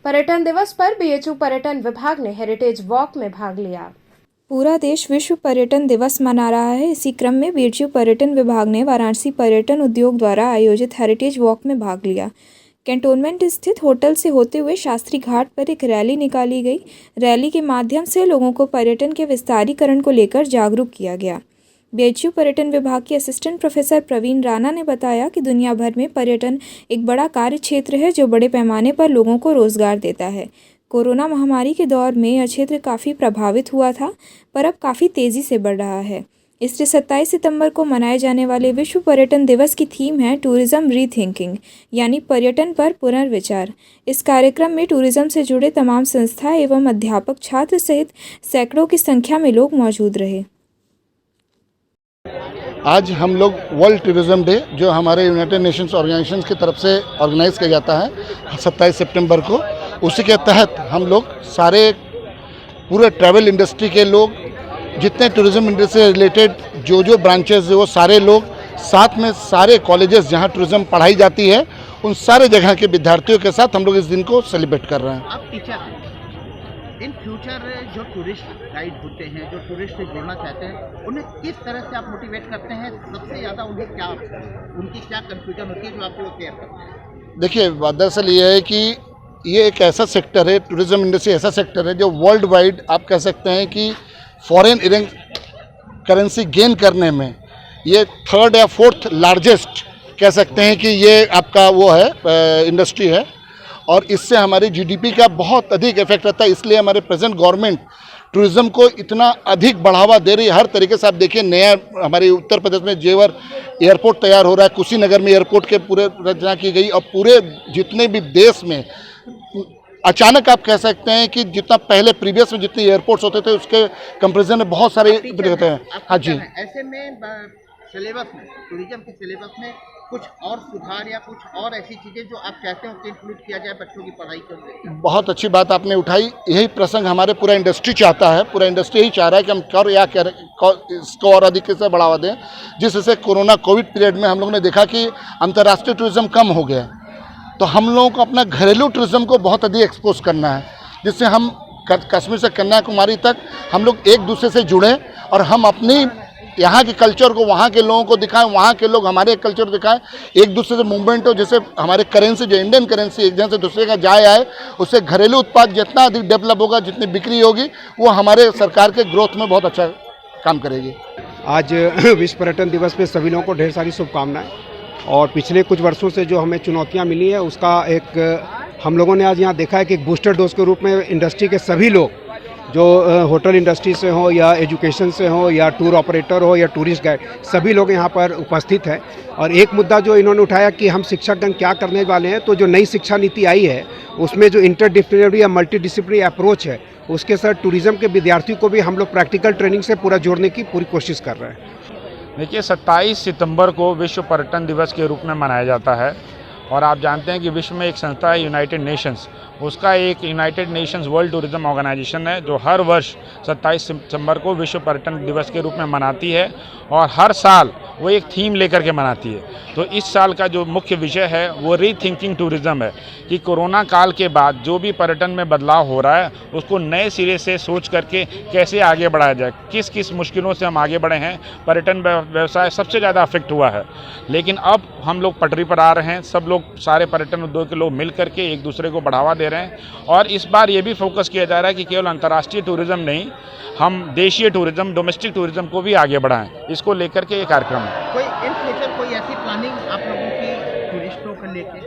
पर्यटन दिवस पर बीएचयू पर्यटन विभाग ने हेरिटेज वॉक में भाग लिया। पूरा देश विश्व पर्यटन दिवस मना रहा है। इसी क्रम में बीएचयू पर्यटन विभाग ने वाराणसी पर्यटन उद्योग द्वारा आयोजित हेरिटेज वॉक में भाग लिया। कैंटोनमेंट स्थित होटल से होते हुए शास्त्री घाट पर एक रैली निकाली गई। रैली के माध्यम से लोगों को पर्यटन के विस्तारीकरण को लेकर जागरूक किया गया। बीएचयू पर्यटन विभाग के असिस्टेंट प्रोफेसर प्रवीण राणा ने बताया कि दुनिया भर में पर्यटन एक बड़ा कार्य क्षेत्र है जो बड़े पैमाने पर लोगों को रोजगार देता है। कोरोना महामारी के दौर में यह क्षेत्र काफ़ी प्रभावित हुआ था, पर अब काफ़ी तेज़ी से बढ़ रहा है। इसलिए 27 सितंबर को मनाए जाने वाले विश्व पर्यटन दिवस की थीम है टूरिज्म रीथिंकिंग, यानी पर्यटन पर पुनर्विचार। इस कार्यक्रम में टूरिज्म से जुड़े तमाम संस्था एवं अध्यापक, छात्र सहित सैकड़ों की संख्या में लोग मौजूद रहे। आज हम लोग वर्ल्ड टूरिज्म डे जो हमारे यूनाइटेड नेशंस ऑर्गेनाइजेशन की तरफ से ऑर्गेनाइज किया जाता है 27 सितंबर को, उसी के तहत हम लोग सारे पूरे ट्रैवल इंडस्ट्री के लोग, जितने टूरिज्म इंडस्ट्री से रिलेटेड जो ब्रांचेस है वो सारे लोग, साथ में सारे कॉलेजेस जहां टूरिज्म पढ़ाई जाती है उन सारे जगह के विद्यार्थियों के साथ हम लोग इस दिन को सेलिब्रेट कर रहे हैं। आप टीचर हैं, इन फ्यूचर जो टूरिस्ट गाइड होते हैं, जो टूरिस्ट से जुड़ना चाहते हैं, उन्हें किस तरह से आप मोटिवेट करते हैं? सबसे ज़्यादा उनकी क्या कन्फ्यूजन होती है जो आपको क्लियर करते हैं? देखिए, दरअसल ये है कि ये एक ऐसा सेक्टर है, टूरिज्म इंडस्ट्री ऐसा सेक्टर है जो वर्ल्ड वाइड आप कह सकते हैं कि फॉरेन करेंसी गेन करने में ये 3rd या 4th लार्जेस्ट कह सकते हैं कि ये आपका वो है इंडस्ट्री है, और इससे हमारी जीडीपी का बहुत अधिक इफेक्ट रहता है। इसलिए हमारे प्रेजेंट गवर्नमेंट टूरिज्म को इतना अधिक बढ़ावा दे रही है। हर तरीके से आप देखिए, नया हमारे उत्तर प्रदेश में जेवर एयरपोर्ट तैयार हो रहा है, कुशीनगर में एयरपोर्ट के पूरे रचना की गई, और पूरे जितने भी देश में अचानक आप कह सकते हैं कि जितना पहले प्रीवियस में जितने एयरपोर्ट्स होते थे उसके कंपैरिजन में बहुत सारे होते हैं। हाँ जी, ऐसे में सिलेबस में, टूरिज्म के सिलेबस में कुछ और सुधार या कुछ और ऐसी चीज़ें जो आप चाहते हो कि इंक्लूड किया जाए बच्चों की पढ़ाई को? बहुत अच्छी बात आपने उठाई। यही प्रसंग हमारे पूरा इंडस्ट्री चाहता है, पूरा इंडस्ट्री यही चाह रहा है कि हम इसको और अधिक से बढ़ावा दें, जिससे कोविड पीरियड में हम लोगों ने देखा कि अंतर्राष्ट्रीय टूरिज्म कम हो गया, तो हम लोगों को अपना घरेलू टूरिज्म को बहुत अधिक एक्सपोज करना है, जिससे हम कश्मीर से कन्याकुमारी तक हम लोग एक दूसरे से जुड़ें और हम अपनी यहाँ के कल्चर को वहाँ के लोगों को दिखाएं, वहाँ के लोग हमारे कल्चर दिखाएं, एक दूसरे से मूवमेंट हो, जैसे हमारे करेंसी जो इंडियन करेंसी एक जगह से दूसरे का जाए आए, उससे घरेलू उत्पाद जितना अधिक डेवलप होगा, जितनी बिक्री होगी, वो हमारे सरकार के ग्रोथ में बहुत अच्छा काम करेगी। आज विश्व पर्यटन दिवस पे सभी लोगों को ढेर सारी शुभकामनाएं। और पिछले कुछ वर्षों से जो हमें चुनौतियां मिली है उसका एक हम लोगों ने आज यहाँ देखा है कि एक बूस्टर डोज के रूप में इंडस्ट्री के सभी लोग, जो होटल इंडस्ट्री से हो या एजुकेशन से हो या टूर ऑपरेटर हो या टूरिस्ट गाइड, सभी लोग यहाँ पर उपस्थित हैं। और एक मुद्दा जो इन्होंने उठाया कि हम शिक्षकगण क्या करने वाले हैं, तो जो नई शिक्षा नीति आई है उसमें जो इंटरडिसिप्लिनरी या मल्टीडिसिप्लिनरी अप्रोच है, उसके साथ टूरिज्म के विद्यार्थियों को भी हम लोग प्रैक्टिकल ट्रेनिंग से पूरा जोड़ने की पूरी कोशिश कर रहे हैं। देखिए, 27 सितंबर को विश्व पर्यटन दिवस के रूप में मनाया जाता है, और आप जानते हैं कि विश्व में एक संस्था है यूनाइटेड नेशंस, उसका एक United Nations World Tourism Organization है जो हर वर्ष 27 सितंबर को विश्व पर्यटन दिवस के रूप में मनाती है, और हर साल वो एक थीम लेकर के मनाती है। तो इस साल का जो मुख्य विषय है वो रीथिंकिंग टूरिज्म है, कि कोरोना काल के बाद जो भी पर्यटन में बदलाव हो रहा है उसको नए सिरे से सोच करके कैसे आगे बढ़ाया जाए, किस किस मुश्किलों से हम आगे बढ़े हैं। पर्यटन व्यवसाय सबसे ज़्यादा अफेक्ट हुआ है, लेकिन अब हम लोग पटरी पर आ रहे हैं, सब लोग, सारे पर्यटन उद्योग के लोग मिल करके एक दूसरे को बढ़ावा दे रहे हैं। और इस बार ये भी फोकस किया जा रहा है कि केवल अंतर्राष्ट्रीय टूरिज्म नहीं, हम देशीय टूरिज्म, डोमेस्टिक टूरिज्म को भी आगे बढ़ाएं, इसको लेकर के ये कार्यक्रम है। कोई इन फ्यूचर कोई ऐसी प्लानिंग आप लोगों की टूरिस्टों को लेके?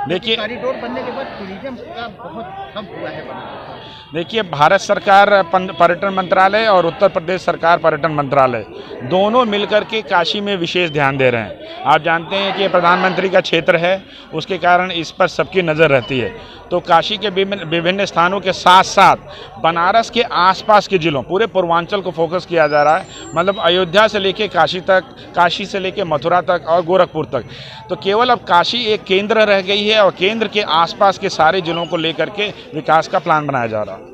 देखिए, कॉरिडोर बनने के बाद टूरिज्म का बहुत कम हुआ है बनना। देखिए, भारत सरकार पर्यटन मंत्रालय और उत्तर प्रदेश सरकार पर्यटन मंत्रालय दोनों मिलकर के काशी में विशेष ध्यान दे रहे हैं। आप जानते हैं कि ये प्रधानमंत्री का क्षेत्र है, उसके कारण इस पर सबकी नज़र रहती है। तो काशी के विभिन्न स्थानों के साथ साथ बनारस के आसपास के जिलों, पूरे पूर्वांचल को फोकस किया जा रहा है, मतलब अयोध्या से लेके काशी तक, काशी से लेके मथुरा तक और गोरखपुर तक। तो केवल अब काशी एक केंद्र रह गई है, और केंद्र के आसपास के सारे जिलों को लेकर के विकास का प्लान बनाया जा रहा है।